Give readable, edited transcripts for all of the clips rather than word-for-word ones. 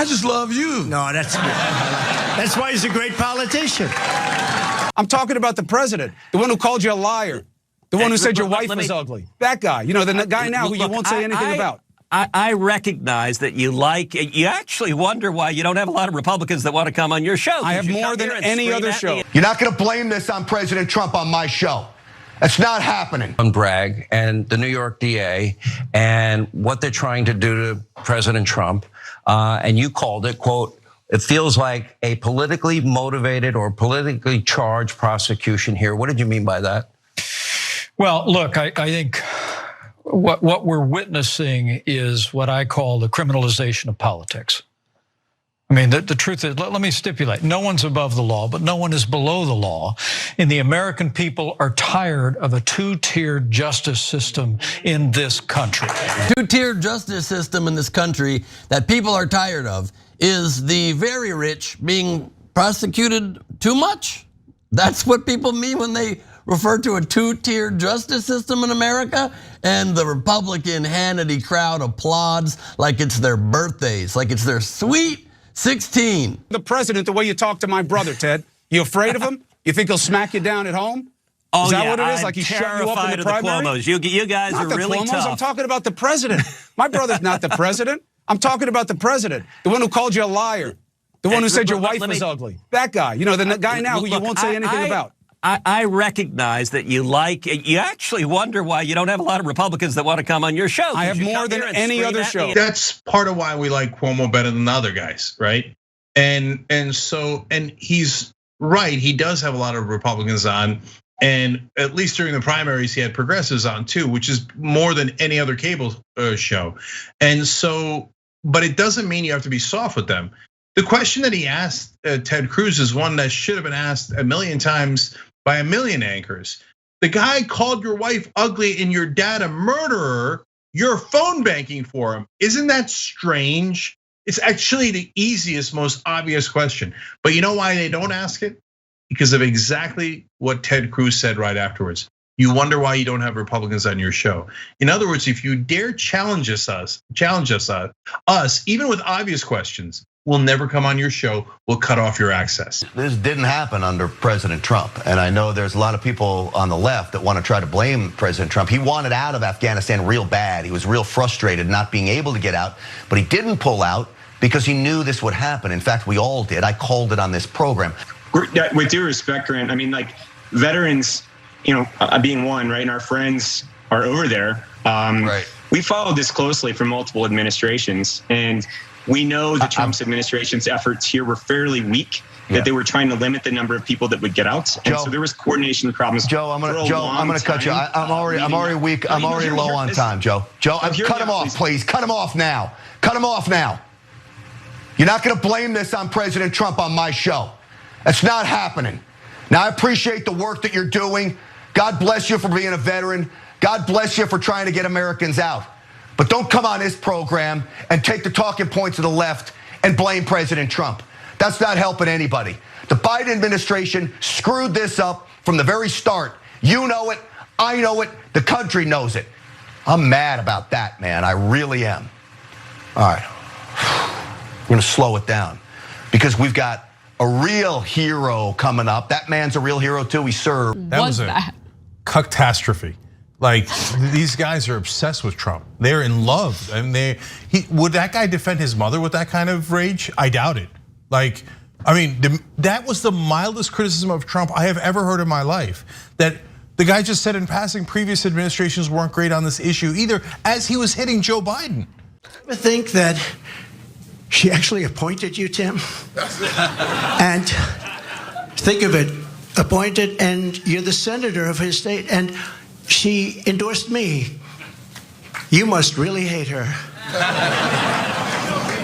I just love you. No, that's why he's a great politician. I'm talking about the president, the one who called you a liar, the one who said your wife was ugly. That guy, you know, the guy now who you won't say anything about. I recognize that you actually wonder why you don't have a lot of Republicans that want to come on your show. I have more than any other show. You're not going to blame this on President Trump on my show. That's not happening. On Bragg and the New York DA and what they're trying to do to President Trump. And you called it, quote, it feels like a politically motivated or politically charged prosecution here. What did you mean by that? Well, look, I think what we're witnessing is what I call the criminalization of politics. I mean, the truth is, let me stipulate, no one's above the law, but no one is below the law. And the American people are tired of a two-tiered justice system in this country. Two-tiered justice system in this country that people are tired of is the very rich being prosecuted too much. That's what people mean when they refer to a two-tiered justice system in America, and the Republican Hannity crowd applauds like it's their birthdays, like it's their sweet 16. The president, the way you talk to my brother, Ted, you afraid of him? You think he'll smack you down at home? Oh, is that yeah, what it is? I'm like he shut you up in the primary? Cuomo's. You guys not are the really Cuomo's, tough. I'm talking about the president. My brother's not the president. I'm talking about the president, the one who called you a liar, the one who said your wife was ugly. That guy, you know, the guy now who you won't say anything about. I recognize that you actually wonder why you don't have a lot of Republicans that want to come on your show. I have more than any other show. That's part of why we like Cuomo better than the other guys, right? And he's right. He does have a lot of Republicans on, and at least during the primaries, he had progressives on too, which is more than any other cable show. And so, but it doesn't mean you have to be soft with them. The question that he asked Ted Cruz is one that should have been asked a million times by a million anchors. The guy called your wife ugly and your dad a murderer. You're phone banking for him. Isn't that strange? It's actually the easiest, most obvious question. But you know why they don't ask it? Because of exactly what Ted Cruz said right afterwards. You wonder why you don't have Republicans on your show. In other words, if you dare challenge us, even with obvious questions, we'll never come on your show. We'll cut off your access. This didn't happen under President Trump. And I know there's a lot of people on the left that want to try to blame President Trump. He wanted out of Afghanistan real bad. He was real frustrated not being able to get out, but he didn't pull out because he knew this would happen. In fact, we all did. I called it on this program. With due respect, Grant, I mean, like veterans, you know, being one, right? And our friends are over there. Right. We followed this closely from multiple administrations, and we know the Trump's administration's efforts here were fairly weak. That they were trying to limit the number of people that would get out, and so there was coordination problems. Joe, I'm gonna cut you. I'm already weak. I'm already low on time, Joe. Cut him off, please. Cut him off now. Cut him off now. You're not gonna blame this on President Trump on my show. That's not happening. Now I appreciate the work that you're doing. God bless you for being a veteran. God bless you for trying to get Americans out. But don't come on this program and take the talking points of the left and blame President Trump. That's not helping anybody. The Biden administration screwed this up from the very start. You know it, I know it, the country knows it. I'm mad about that, man, I really am. All right, we're gonna slow it down because we've got a real hero coming up. That man's a real hero too, he served. That was a catastrophe. Like, these guys are obsessed with Trump. They're in love. And would that guy defend his mother with that kind of rage? I doubt it. Like, I mean, that was the mildest criticism of Trump I have ever heard in my life. That the guy just said in passing previous administrations weren't great on this issue either, as he was hitting Joe Biden. I think that she actually appointed you, Tim. And think of it, appointed, and you're the senator of his state, and she endorsed me. You must really hate her.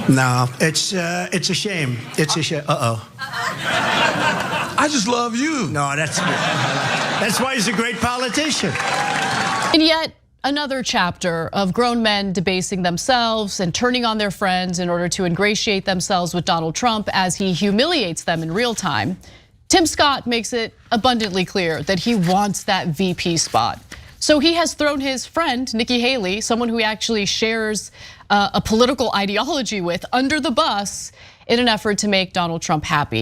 No, it's a shame. It's a shame. I just love you. No, that's why he's a great politician. And yet another chapter of grown men debasing themselves and turning on their friends in order to ingratiate themselves with Donald Trump as he humiliates them in real time. Tim Scott makes it abundantly clear that he wants that VP spot. So he has thrown his friend, Nikki Haley, someone who he actually shares a political ideology with, under the bus in an effort to make Donald Trump happy.